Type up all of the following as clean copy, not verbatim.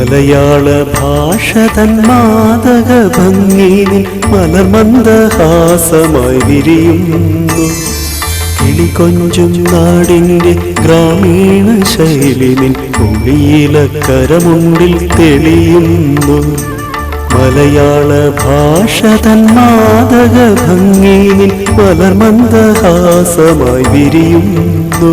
മലയാള ഭാഷ തൻ മാദക ഭംഗിയിൽ മലർമന്ദഹാസമായി വിരിയുന്നു. കിളികൊഞ്ചും നാടിൻ്റെ ഗ്രാമീണ ശൈലിനിൽ കുളിയിലക്കരമുണ്ടിൽ തെളിയുന്നു. മലയാള ഭാഷ തൻ മാദക ഭംഗിയിൽ മലർമന്ദഹാസമായി വിരിയുന്നു.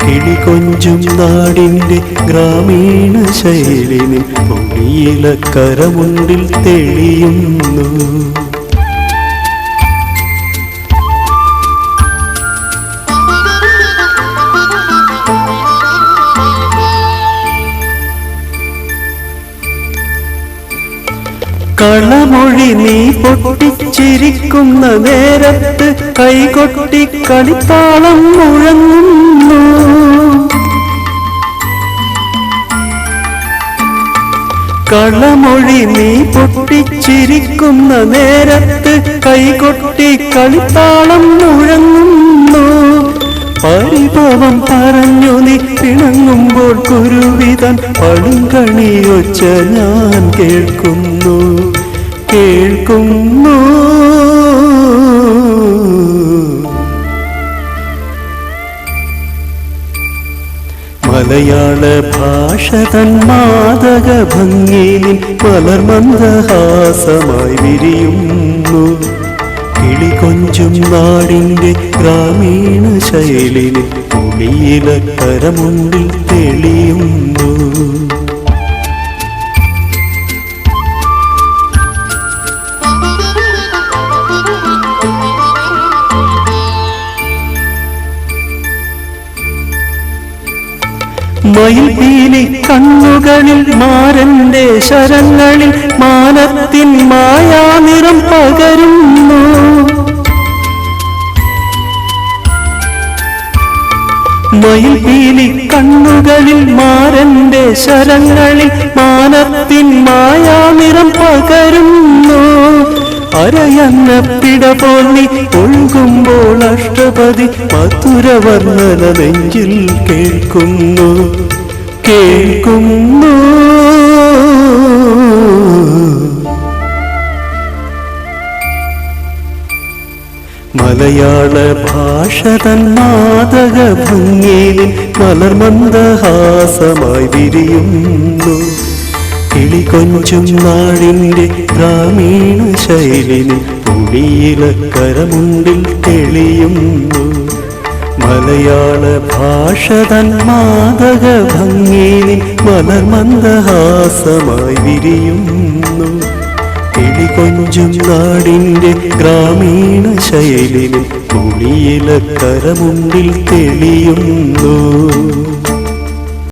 കിളികൊഞ്ചും നാടിൻ്റെ ഗ്രാമീണ ശൈലിനിൽ പൊടിയിലക്കരമുണ്ടിൽ തെളിയുന്നു. കളമൊഴി നീ പൊട്ടിച്ചിരിക്കുന്ന നേരത്ത് കൈകൊട്ടി കളിത്താളം മുഴങ്ങുന്നു. കളമൊഴി നീ പൊട്ടിച്ചിരിക്കുന്ന നേരത്ത് കൈകൊട്ടി കളിത്താളം മുഴങ്ങുന്നു. പരിഭവം പറഞ്ഞു നീ പിണങ്ങുമ്പോൾ കുരുവിതൻ പളുങ്കണിയൊച്ച ഞാൻ കേൾക്കുന്നു. മലയാള ഭാഷ തൻ മാദക ഭംഗിയിൽ മലർമന്ദഹാസമായി വിരിയുന്നു. കിളികൊഞ്ചും നാടിൻ്റെ ഗ്രാമീണ ശൈലിയിൽ കുളിയിലക്കരമുണ്ടിൽ തെളിയുന്നു. മയിൽപീലി കണ്ണുകളിൽ മാരന്റെ ശരങ്ങളിൽ മാനത്തിൻ മായാനിറം പകരുന്നു. മയിൽപീലി കണ്ണുകളിൽ മാരന്റെ ശരങ്ങളിൽ മാനത്തിൻ മായാനിറം പകരുന്നു. അരയന്ന പിട പോൽ നീ ഒഴുകുമ്പോൾ അഷ്ടപതി മധുരവർണ്ണന നെഞ്ചിൽ കേൾക്കുന്നു. മലയാള ഭാഷ തൻ മാദക ഭംഗിയിൽ മലർമന്ദഹാസമായി വിരിയുന്നു. കിളികൊഞ്ചും നാടിൻ്റെ ഗ്രാമീണ ശൈലിയിൽ പൊടിയിലക്കരമുണ്ടിൽ തെളിയുന്നു. മലയാള ഭാഷ തൻ മാദക ഭംഗിയിൽ മലർമന്ദഹാസമായി വിരിയുന്നു. കിളികൊഞ്ചും നാടിൻ്റെ ഗ്രാമീണ ശൈലിയിൽ പൊടിയിലക്കരമുണ്ടിൽ തെളിയുന്നു.